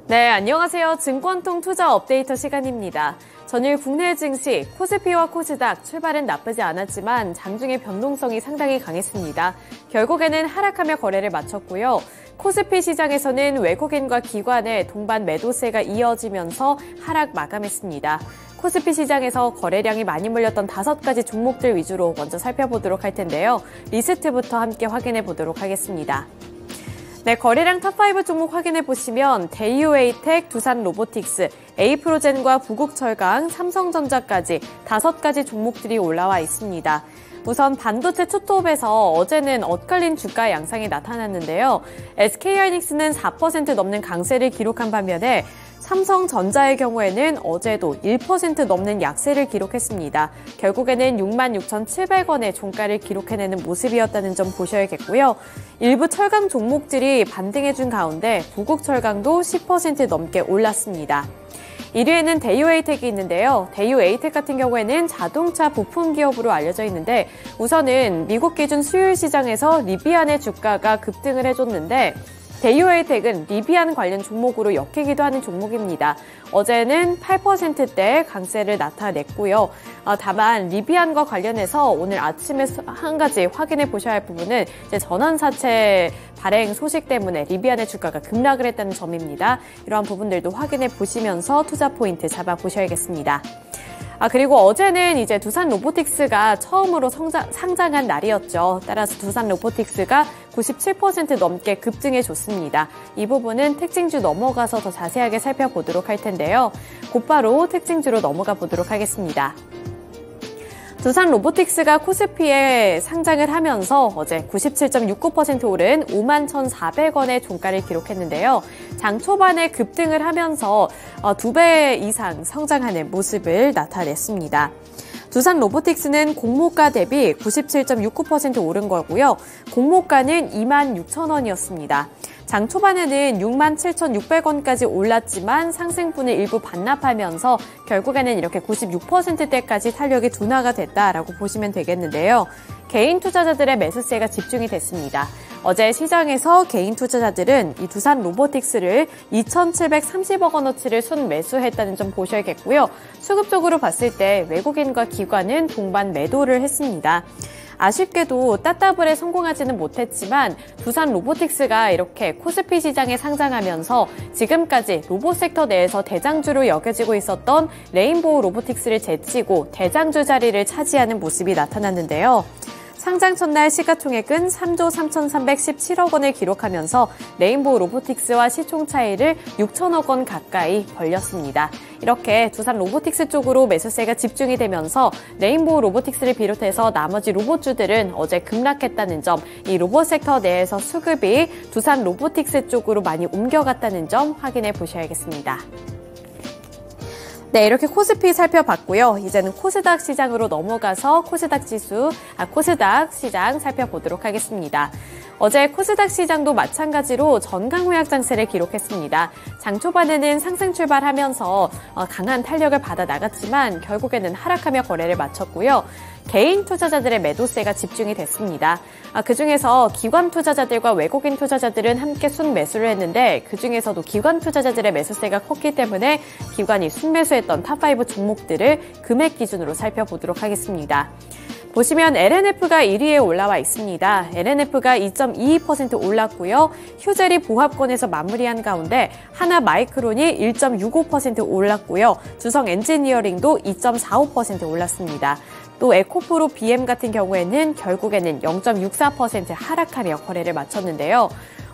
네, 안녕하세요. 증권통 투자 업데이터 시간입니다. 전일 국내 증시, 코스피와 코스닥 출발은 나쁘지 않았지만 장중의 변동성이 상당히 강했습니다. 결국에는 하락하며 거래를 마쳤고요. 코스피 시장에서는 외국인과 기관의 동반 매도세가 이어지면서 하락 마감했습니다. 코스피 시장에서 거래량이 많이 몰렸던 5가지 종목들 위주로 먼저 살펴보도록 할 텐데요. 리스트부터 함께 확인해 보도록 하겠습니다. 네, 거래량 탑5 종목 확인해 보시면 대유에이텍, 두산로보틱스, 에이프로젠과 부국철강, 삼성전자까지 5가지 종목들이 올라와 있습니다. 우선 반도체 투톱에서 어제는 엇갈린 주가 양상이 나타났는데요. SK하이닉스는 4% 넘는 강세를 기록한 반면에 삼성전자의 경우에는 어제도 1% 넘는 약세를 기록했습니다. 결국에는 66,700원의 종가를 기록해내는 모습이었다는 점 보셔야겠고요. 일부 철강 종목들이 반등해준 가운데 부국철강도 10% 넘게 올랐습니다. 1위에는 대유에이텍이 있는데요. 대유에이텍 같은 경우에는 자동차 부품 기업으로 알려져 있는데 우선은 미국 기준 수요일 시장에서 리비안의 주가가 급등을 해줬는데 대유에이텍은 리비안 관련 종목으로 엮이기도 하는 종목입니다. 어제는 8%대 강세를 나타냈고요. 다만 리비안과 관련해서 오늘 아침에 한 가지 확인해 보셔야 할 부분은 전환사채 발행 소식 때문에 리비안의 주가가 급락을 했다는 점입니다. 이러한 부분들도 확인해 보시면서 투자 포인트 잡아보셔야겠습니다. 그리고 어제는 이제 두산로보틱스가 처음으로 상장한 날이었죠. 따라서 두산로보틱스가 97% 넘게 급등해줬습니다. 이 부분은 특징주 넘어가서 더 자세하게 살펴보도록 할 텐데요. 곧바로 특징주로 넘어가 보도록 하겠습니다. 두산로보틱스가 코스피에 상장을 하면서 어제 97.69% 오른 51,400원의 종가를 기록했는데요. 장 초반에 급등을 하면서 2배 이상 성장하는 모습을 나타냈습니다. 두산로보틱스는 공모가 대비 97.69% 오른 거고요. 공모가는 26,000원이었습니다. 장 초반에는 67,600원까지 올랐지만 상승분을 일부 반납하면서 결국에는 이렇게 96%대까지 탄력이 둔화가 됐다라고 보시면 되겠는데요. 개인 투자자들의 매수세가 집중이 됐습니다. 어제 시장에서 개인 투자자들은 이 두산로보틱스를 2,730억 원어치를 순매수했다는 점 보셔야겠고요. 수급적으로 봤을 때 외국인과 기관은 동반 매도를 했습니다. 아쉽게도 따따블에 성공하지는 못했지만 두산로보틱스가 이렇게 코스피 시장에 상장하면서 지금까지 로봇 섹터 내에서 대장주로 여겨지고 있었던 레인보우 로보틱스를 제치고 대장주 자리를 차지하는 모습이 나타났는데요. 상장 첫날 시가총액은 3조 3,317억 원을 기록하면서 레인보우 로보틱스와 시총 차이를 6천억 원 가까이 벌렸습니다. 이렇게 두산 로보틱스 쪽으로 매수세가 집중이 되면서 레인보우 로보틱스를 비롯해서 나머지 로봇주들은 어제 급락했다는 점, 이 로봇 섹터 내에서 수급이 두산 로보틱스 쪽으로 많이 옮겨갔다는 점 확인해 보셔야겠습니다. 네, 이렇게 코스피 살펴봤고요. 이제는 코스닥 시장으로 넘어가서 코스닥 시장 살펴보도록 하겠습니다. 어제 코스닥 시장도 마찬가지로 전강호약 장세를 기록했습니다. 장 초반에는 상승 출발하면서 강한 탄력을 받아 나갔지만 결국에는 하락하며 거래를 마쳤고요. 개인 투자자들의 매도세가 집중이 됐습니다. 그중에서 기관 투자자들과 외국인 투자자들은 함께 순매수를 했는데 그중에서도 기관 투자자들의 매수세가 컸기 때문에 기관이 순매수했던 탑5 종목들을 금액 기준으로 살펴보도록 하겠습니다. 보시면 LNF가 1위에 올라와 있습니다. LNF가 2.22% 올랐고요. 휴젤이 보합권에서 마무리한 가운데 하나마이크론이 1.65% 올랐고요. 주성 엔지니어링도 2.45% 올랐습니다. 또 에코프로 BM 같은 경우에는 결국에는 0.64% 하락하며 거래를 마쳤는데요.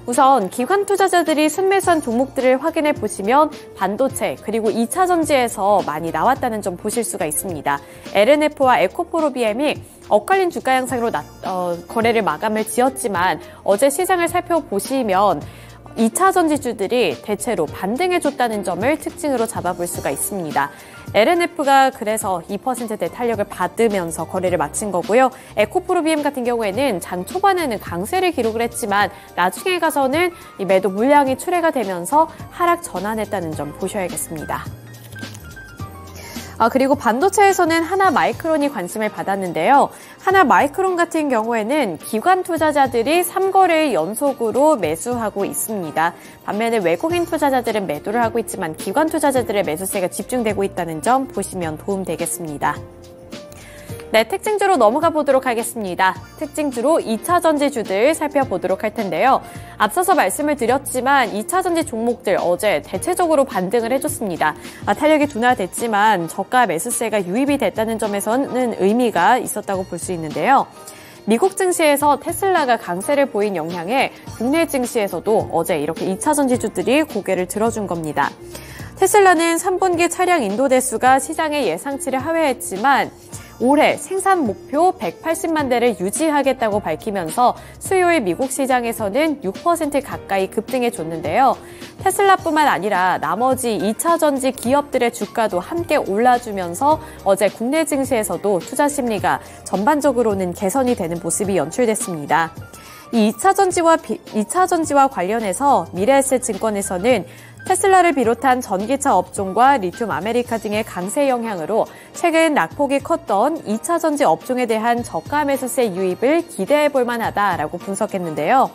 우선 기관 투자자들이 순매수한 종목들을 확인해 보시면 반도체 그리고 2차 전지에서 많이 나왔다는 점 보실 수가 있습니다. LNF와 에코프로 BM이 엇갈린 주가 양상으로 거래를 마감을 지었지만 어제 시장을 살펴보시면 2차 전지주들이 대체로 반등해줬다는 점을 특징으로 잡아볼 수가 있습니다. LNF가 그래서 2%대 탄력을 받으면서 거래를 마친 거고요. 에코프로 BM 같은 경우에는 장 초반에는 강세를 기록을 했지만 나중에 가서는 이 매도 물량이 출회가 되면서 하락 전환했다는 점 보셔야겠습니다. 그리고 반도체에서는 하나마이크론이 관심을 받았는데요. 하나마이크론 같은 경우에는 기관 투자자들이 3거래일 연속으로 매수하고 있습니다. 반면에 외국인 투자자들은 매도를 하고 있지만 기관 투자자들의 매수세가 집중되고 있다는 점 보시면 도움되겠습니다. 네, 특징주로 넘어가 보도록 하겠습니다. 특징주로 2차전지주들 살펴보도록 할 텐데요. 앞서서 말씀을 드렸지만 2차전지 종목들 어제 대체적으로 반등을 해줬습니다. 탄력이 둔화됐지만 저가 매수세가 유입이 됐다는 점에서는 의미가 있었다고 볼 수 있는데요. 미국 증시에서 테슬라가 강세를 보인 영향에 국내 증시에서도 어제 이렇게 2차전지주들이 고개를 들어준 겁니다. 테슬라는 3분기 차량 인도 대수가 시장의 예상치를 하회했지만 올해 생산 목표 180만 대를 유지하겠다고 밝히면서 수요일 미국 시장에서는 6% 가까이 급등해줬는데요. 테슬라뿐만 아니라 나머지 2차전지 기업들의 주가도 함께 올라주면서 어제 국내 증시에서도 투자 심리가 전반적으로는 개선이 되는 모습이 연출됐습니다. 이 2차전지와 관련해서 미래에셋증권에서는 테슬라를 비롯한 전기차 업종과 리튬 아메리카 등의 강세 영향으로 최근 낙폭이 컸던 2차전지 업종에 대한 저가 매수세 유입을 기대해 볼 만하다라고 분석했는데요.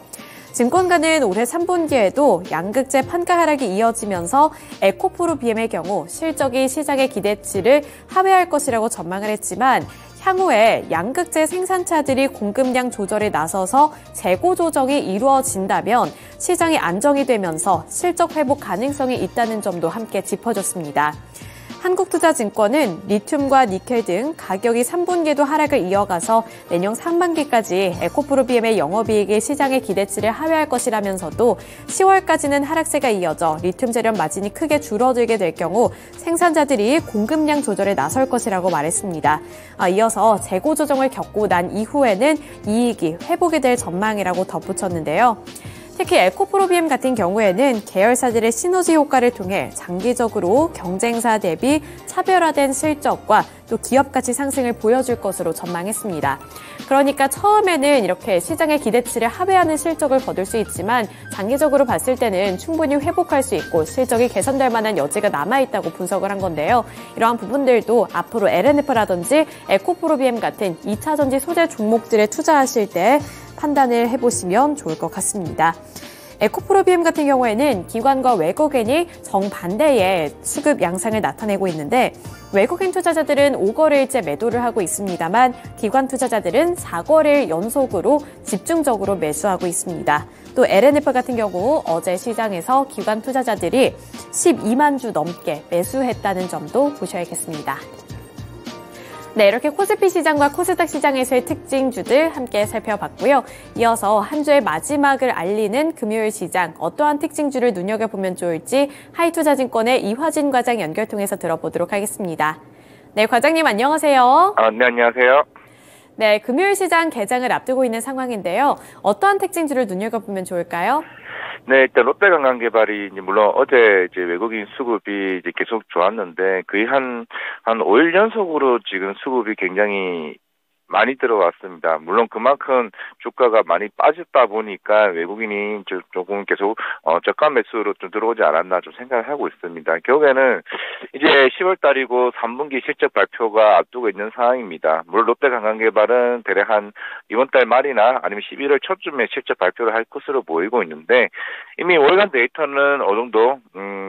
증권가는 올해 3분기에도 양극재 판가 하락이 이어지면서 에코프로 BM의 경우 실적이 시장의 기대치를 하회할 것이라고 전망을 했지만 향후에 양극재 생산차들이 공급량 조절에 나서서 재고 조정이 이루어진다면 시장이 안정이 되면서 실적 회복 가능성이 있다는 점도 함께 짚어줬습니다. 한국투자증권은 리튬과 니켈 등 가격이 3분기에도 하락을 이어가서 내년 상반기까지 에코프로 BM의 영업이익이 시장의 기대치를 하회할 것이라면서도 10월까지는 하락세가 이어져 리튬 재련 마진이 크게 줄어들게 될 경우 생산자들이 공급량 조절에 나설 것이라고 말했습니다. 이어서 재고 조정을 겪고 난 이후에는 이익이 회복이 될 전망이라고 덧붙였는데요. 특히 에코프로 BM 같은 경우에는 계열사들의 시너지 효과를 통해 장기적으로 경쟁사 대비 차별화된 실적과 또 기업 가치 상승을 보여줄 것으로 전망했습니다. 그러니까 처음에는 이렇게 시장의 기대치를 하회하는 실적을 거둘 수 있지만 장기적으로 봤을 때는 충분히 회복할 수 있고 실적이 개선될 만한 여지가 남아있다고 분석을 한 건데요. 이러한 부분들도 앞으로 LNF라든지 에코프로 BM 같은 2차전지 소재 종목들에 투자하실 때 판단을 해보시면 좋을 것 같습니다. 에코프로 BM 같은 경우에는 기관과 외국인이 정반대의 수급 양상을 나타내고 있는데 외국인 투자자들은 5거래일째 매도를 하고 있습니다만 기관 투자자들은 4거래일 연속으로 집중적으로 매수하고 있습니다. 또 LNF 같은 경우 어제 시장에서 기관 투자자들이 12만 주 넘게 매수했다는 점도 보셔야겠습니다. 네, 이렇게 코스피 시장과 코스닥 시장에서의 특징주들 함께 살펴봤고요. 이어서 한 주의 마지막을 알리는 금요일 시장 어떠한 특징주를 눈여겨보면 좋을지 하이투자증권의 이화진 과장 연결 통해서 들어보도록 하겠습니다. 네, 과장님 안녕하세요. 네, 안녕하세요. 네, 금요일 시장 개장을 앞두고 있는 상황인데요. 어떠한 특징주를 눈여겨보면 좋을까요? 네, 일단 롯데관광개발이 물론 어제 외국인 수급이 계속 좋았는데 거의 한 5일 연속으로 지금 수급이 굉장히 많이 들어왔습니다. 물론 그만큼 주가가 많이 빠졌다 보니까 외국인이 조금 계속 저가 매수로 좀 들어오지 않았나 좀 생각을 하고 있습니다. 결국에는 이제 10월 달이고 3분기 실적 발표가 앞두고 있는 상황입니다. 물론 롯데관광개발은 대략 한 이번 달 말이나 아니면 11월 초쯤에 실적 발표를 할 것으로 보이고 있는데 이미 월간 데이터는 어느 정도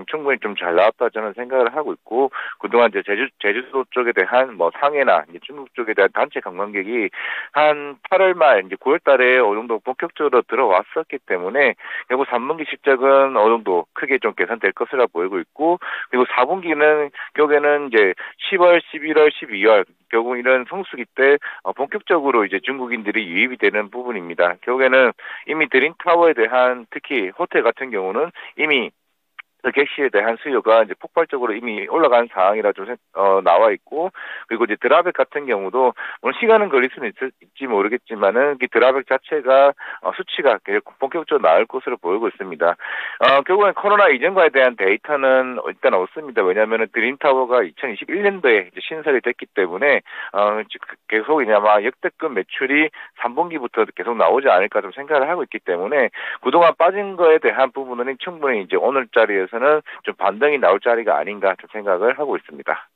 충분히 좀 잘 나왔다 저는 생각을 하고 있고 그동안 이제 제주도 쪽에 대한 상해나 이제 중국 쪽에 대한 단체 관광객이 한 8월 말 이제 9월 달에 어느 정도 본격적으로 들어왔었기 때문에 결국 3분기 실적은 어느 정도 크게 좀 개선될 것으로 보이고 있고 그리고 4분기는 결국에는 이제 10월, 11월, 12월 결국 이런 성수기 때 본격적으로 이제 중국인들이 유입이 되는 부분입니다. 결국에는 이미 드림타워에 대한 특히 호텔 같은 경우는 이미 객실에 대한 수요가 이제 폭발적으로 이미 올라간 상황이라 좀 나와 있고 그리고 이제 드라백 같은 경우도 물론 시간은 걸릴 수는 있을지 모르겠지만은 이 드라백 자체가 수치가 본격적으로 나올 것으로 보이고 있습니다. 결국엔 코로나 이전과에 대한 데이터는 일단 없습니다. 왜냐하면은 드림타워가 2021년도에 이제 신설이 됐기 때문에 계속 이제 아마 역대급 매출이 3분기부터 계속 나오지 않을까 좀 생각을 하고 있기 때문에 그동안 빠진 거에 대한 부분은 충분히 이제 오늘 자리에서 좀 반등이 나올 자리가 아닌가 좀 생각을 하고 있습니다.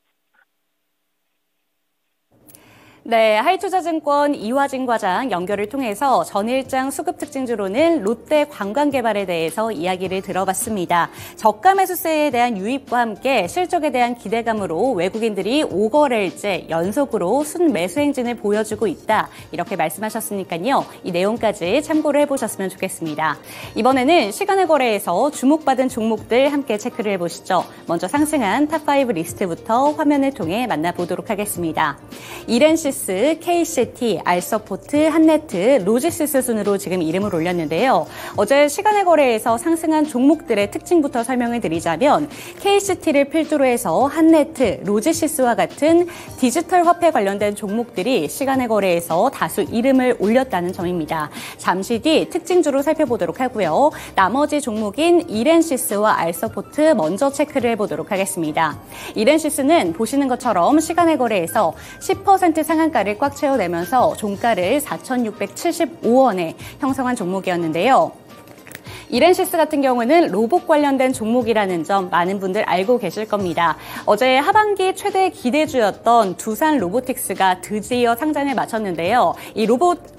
네, 하이투자증권 이화진 과장 연결을 통해서 전일장 수급 특징주로는 롯데 관광개발에 대해서 이야기를 들어봤습니다. 저가 매수세에 대한 유입과 함께 실적에 대한 기대감으로 외국인들이 5거래일째 연속으로 순매수 행진을 보여주고 있다. 이렇게 말씀하셨으니까요. 이 내용까지 참고를 해보셨으면 좋겠습니다. 이번에는 시간의 거래에서 주목받은 종목들 함께 체크를 해보시죠. 먼저 상승한 탑5 리스트부터 화면을 통해 만나보도록 하겠습니다. 이렌시스, KCT, 알서포트, 한네트, 로지시스 순으로 지금 이름을 올렸는데요. 어제 시간의 거래에서 상승한 종목들의 특징부터 설명을 드리자면 KCT를 필두로 해서 한네트, 로지시스와 같은 디지털 화폐 관련된 종목들이 시간의 거래에서 다수 이름을 올렸다는 점입니다. 잠시 뒤 특징주로 살펴보도록 하고요. 나머지 종목인 이렌시스와 알서포트 먼저 체크를 해보도록 하겠습니다. 이렌시스는 보시는 것처럼 시간의 거래에서 10% 상한가를 꽉 채워내면서 종가를 4,675원에 형성한 종목이었는데요. 이렌시스 같은 경우는 로봇 관련된 종목이라는 점 많은 분들 알고 계실 겁니다. 어제 하반기 최대 기대주였던 두산 로보틱스가 드디어 상장을 마쳤는데요. 이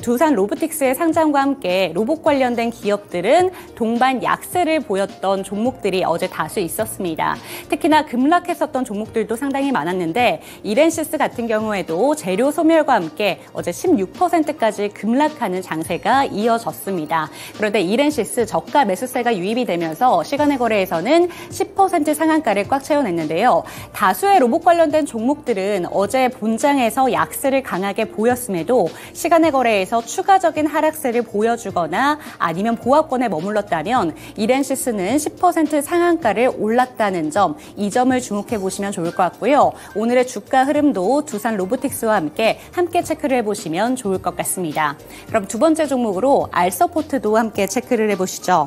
두산 로보틱스의 상장과 함께 로봇 관련된 기업들은 동반 약세를 보였던 종목들이 어제 다수 있었습니다. 특히나 급락했었던 종목들도 상당히 많았는데 이렌시스 같은 경우에도 재료 소멸과 함께 어제 16%까지 급락하는 장세가 이어졌습니다. 그런데 이렌시스 저가 매수세가 유입이 되면서 시간의 거래에서는 10% 상한가를 꽉 채워냈는데요. 다수의 로봇 관련된 종목들은 어제 본장에서 약세를 강하게 보였음에도 시간의 거래에서 추가적인 하락세를 보여주거나 아니면 보합권에 머물렀다면 이렌시스는 10% 상한가를 올랐다는 점, 이 점을 주목해 보시면 좋을 것 같고요. 오늘의 주가 흐름도 두산 로보틱스와 함께 체크를 해보시면 좋을 것 같습니다. 그럼 두 번째 종목으로 알서포트도 함께 체크를 해보시죠.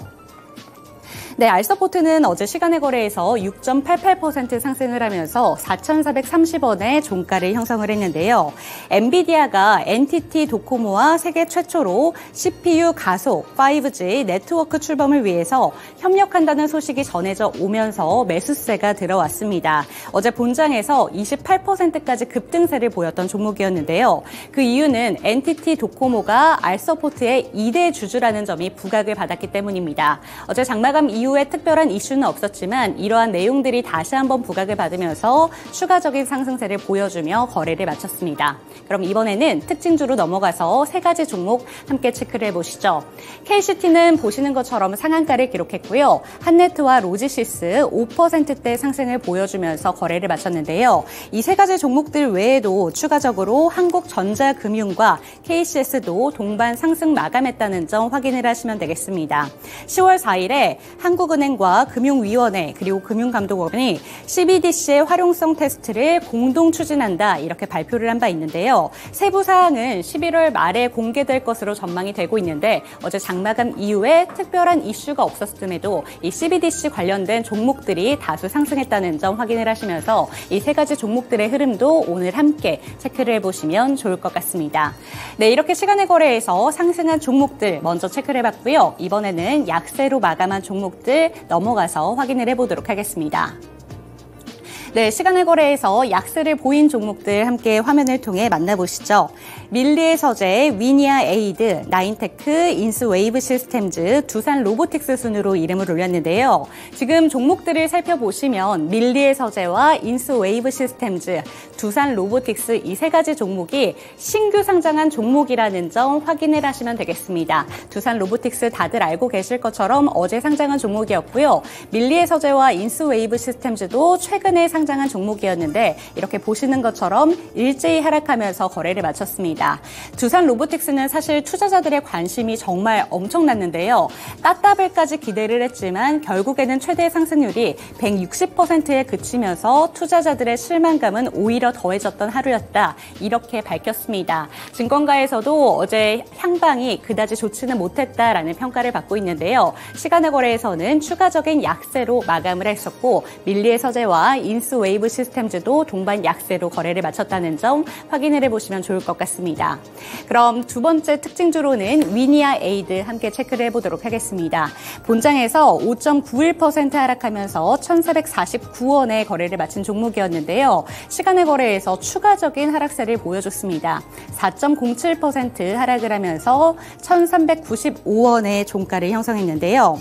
네, 알서포트는 어제 시간의 거래에서 6.88% 상승을 하면서 4,430원의 종가를 형성을 했는데요. 엔비디아가 NTT 도코모와 세계 최초로 CPU 가속 5G 네트워크 출범을 위해서 협력한다는 소식이 전해져 오면서 매수세가 들어왔습니다. 어제 본장에서 28%까지 급등세를 보였던 종목이었는데요. 그 이유는 NTT 도코모가 알서포트의 2대 주주라는 점이 부각을 받았기 때문입니다. 어제 장마감 이후에 특별한 이슈는 없었지만 이러한 내용들이 다시 한번 부각을 받으면서 추가적인 상승세를 보여주며 거래를 마쳤습니다. 그럼 이번에는 특징주로 넘어가서 세 가지 종목 함께 체크를 해보시죠. KCT는 보시는 것처럼 상한가를 기록했고요. 한네트와 로지시스 5%대 상승을 보여주면서 거래를 마쳤는데요. 이 세 가지 종목들 외에도 추가적으로 한국전자금융과 KCS도 동반 상승 마감했다는 점 확인을 하시면 되겠습니다. 10월 4일에 한국은행과 금융위원회 그리고 금융감독원이 CBDC의 활용성 테스트를 공동 추진한다 이렇게 발표를 한 바 있는데요. 세부 사항은 11월 말에 공개될 것으로 전망이 되고 있는데 어제 장마감 이후에 특별한 이슈가 없었음에도 이 CBDC 관련된 종목들이 다수 상승했다는 점 확인을 하시면서 이 세 가지 종목들의 흐름도 오늘 함께 체크를 해보시면 좋을 것 같습니다. 네, 이렇게 시간의 거래에서 상승한 종목들 먼저 체크를 해봤고요. 이번에는 약세로 마감한 종목들 넘어가서 확인을 해보도록 하겠습니다. 네, 시간의 거래에서 약세를 보인 종목들 함께 화면을 통해 만나보시죠. 밀리의 서재, 위니아 에이드, 나인테크, 인스웨이브 시스템즈, 두산 로보틱스 순으로 이름을 올렸는데요. 지금 종목들을 살펴보시면 밀리의 서재와 인스웨이브 시스템즈, 두산 로보틱스 이 세 가지 종목이 신규 상장한 종목이라는 점 확인을 하시면 되겠습니다. 두산 로보틱스 다들 알고 계실 것처럼 어제 상장한 종목이었고요. 밀리의 서재와 인스웨이브 시스템즈도 최근에 상장한 종목이었는데 이렇게 보시는 것처럼 일제히 하락하면서 거래를 마쳤습니다. 두산 로보틱스는 사실 투자자들의 관심이 정말 엄청났는데요. 따따블까지 기대를 했지만 결국에는 최대 상승률이 160%에 그치면서 투자자들의 실망감은 오히려 더해졌던 하루였다. 이렇게 밝혔습니다. 증권가에서도 어제 향방이 그다지 좋지는 못했다라는 평가를 받고 있는데요. 시간의 거래에서는 추가적인 약세로 마감을 했었고 밀리의 서재와 인스 하이닉스 웨이브 시스템즈도 동반 약세로 거래를 마쳤다는 점 확인을 해보시면 좋을 것 같습니다. 그럼 두 번째 특징주로는 위니아 에이드 함께 체크를 해보도록 하겠습니다. 본장에서 5.91% 하락하면서 1,449원에 거래를 마친 종목이었는데요. 시간의 거래에서 추가적인 하락세를 보여줬습니다. 4.07% 하락을 하면서 1,395원의 종가를 형성했는데요.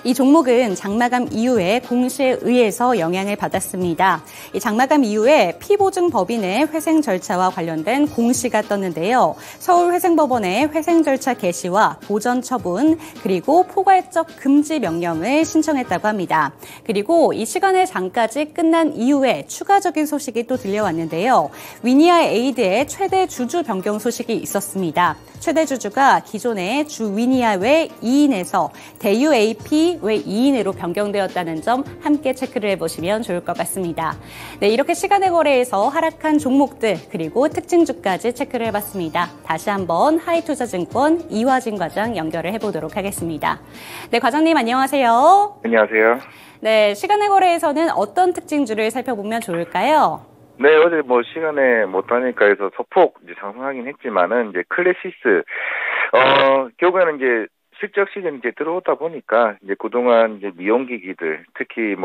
이 종목은 장마감 이후에 공시에 의해서 영향을 받았습니다. 이 장마감 이후에 피보증법인의 회생 절차와 관련된 공시가 떴는데요. 서울회생법원의 회생 절차 개시와 보전 처분 그리고 포괄적 금지 명령을 신청했다고 합니다. 그리고 이 시간의 장까지 끝난 이후에 추가적인 소식이 또 들려왔는데요. 위니아 에이드의 최대 주주 변경 소식이 있었습니다. 최대 주주가 기존의 주 위니아 외 2인에서 대유 AP 외 2인으로 변경되었다는 점 함께 체크를 해보시면 좋을 것 같습니다. 네, 이렇게 시간의 거래에서 하락한 종목들 그리고 특징주까지 체크를 해봤습니다. 다시 한번 하이투자증권 이화진 과장 연결을 해보도록 하겠습니다. 네, 과장님 안녕하세요. 안녕하세요. 네, 시간의 거래에서는 어떤 특징주를 살펴보면 좋을까요? 네, 어제 시간에 못하니까 해서 소폭 이제 상승하긴 했지만은, 이제 클래시스, 결국에는 이제 실적 시즌이 이제 들어오다 보니까, 이제 그동안 이제 미용기기들, 특히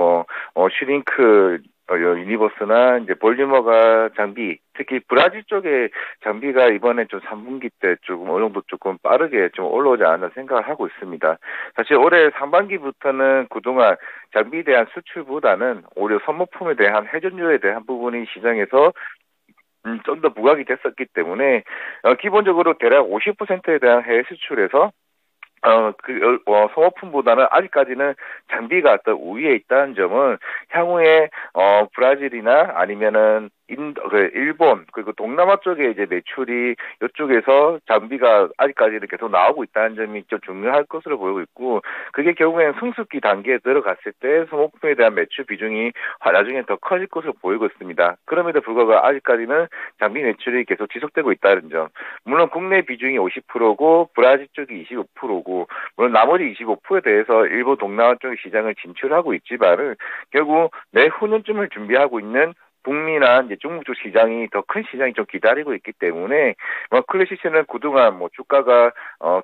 슈링크, 유니버스나 이제 볼리머가 장비, 특히 브라질 쪽의 장비가 이번에 좀 3분기 때 조금 어느 정도 조금 빠르게 좀 올라오지 않나 생각을 하고 있습니다. 사실 올해 상반기부터는 그동안 장비에 대한 수출보다는 오히려 소모품에 대한 회전율에 대한 부분이 시장에서 좀 더 부각이 됐었기 때문에 기본적으로 대략 50%에 대한 해외 수출에서 소모품보다는 아직까지는 장비가 어떤 우위에 있다는 점은 향후에 브라질이나 아니면은 일본 그리고 동남아 쪽에 이제 매출이 이쪽에서 장비가 아직까지는 계속 나오고 있다는 점이 좀 중요할 것으로 보이고 있고, 그게 결국에는 성숙기 단계에 들어갔을 때 소모품에 대한 매출 비중이 나중에 더 커질 것으로 보이고 있습니다. 그럼에도 불구하고 아직까지는 장비 매출이 계속 지속되고 있다는 점. 물론 국내 비중이 50%고 브라질 쪽이 25%고 물론 나머지 25%에 대해서 일본 동남아 쪽의 시장을 진출하고 있지만은 결국 내후년쯤을 준비하고 있는 북미나 이제 중국 쪽 시장이 더 큰 시장이 좀 기다리고 있기 때문에 클래시스는 그동안 주가가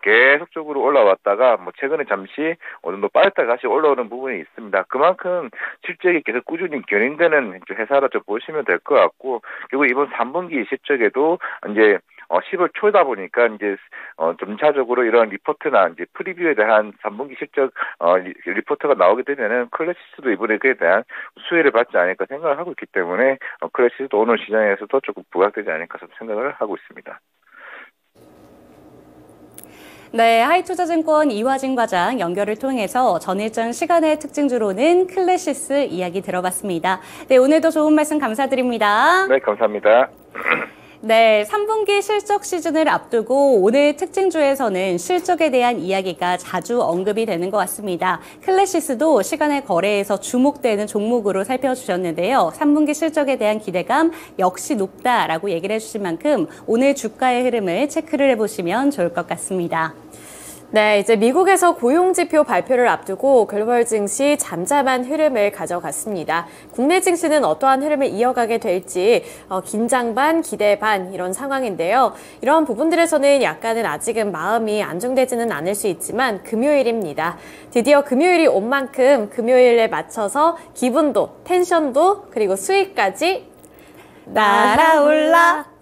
계속적으로 올라왔다가 최근에 잠시 어느 정도 빠졌다가 다시 올라오는 부분이 있습니다. 그만큼 실적이 계속 꾸준히 견인되는 회사로 좀 보시면 될 것 같고, 그리고 이번 3분기 실적에도 이제 10월 초다 보니까 이제 점차적으로 이런 리포트나 이제 프리뷰에 대한 3분기 실적 리포트가 나오게 되면은 클래시스도 이번에 그에 대한 수혜를 받지 않을까 생각을 하고 있기 때문에 클래시스도 오늘 시장에서도 조금 부각되지 않을까 생각을 하고 있습니다. 네, 하이투자증권 이화진 과장 연결을 통해서 전일장 시간의 특징주로는 클래시스 이야기 들어봤습니다. 네, 오늘도 좋은 말씀 감사드립니다. 네, 감사합니다. 네, 3분기 실적 시즌을 앞두고 오늘 특징주에서는 실적에 대한 이야기가 자주 언급이 되는 것 같습니다. 클래시스도 시간의 거래에서 주목되는 종목으로 살펴주셨는데요. 3분기 실적에 대한 기대감 역시 높다라고 얘기를 해주신 만큼 오늘 주가의 흐름을 체크를 해보시면 좋을 것 같습니다. 네, 이제 미국에서 고용지표 발표를 앞두고 글로벌 증시 잠잠한 흐름을 가져갔습니다. 국내 증시는 어떠한 흐름을 이어가게 될지 긴장 반, 기대 반 이런 상황인데요. 이런 부분들에서는 약간은 아직은 마음이 안정되지는 않을 수 있지만 금요일입니다. 드디어 금요일이 온 만큼 금요일에 맞춰서 기분도, 텐션도, 그리고 수익까지 날아올라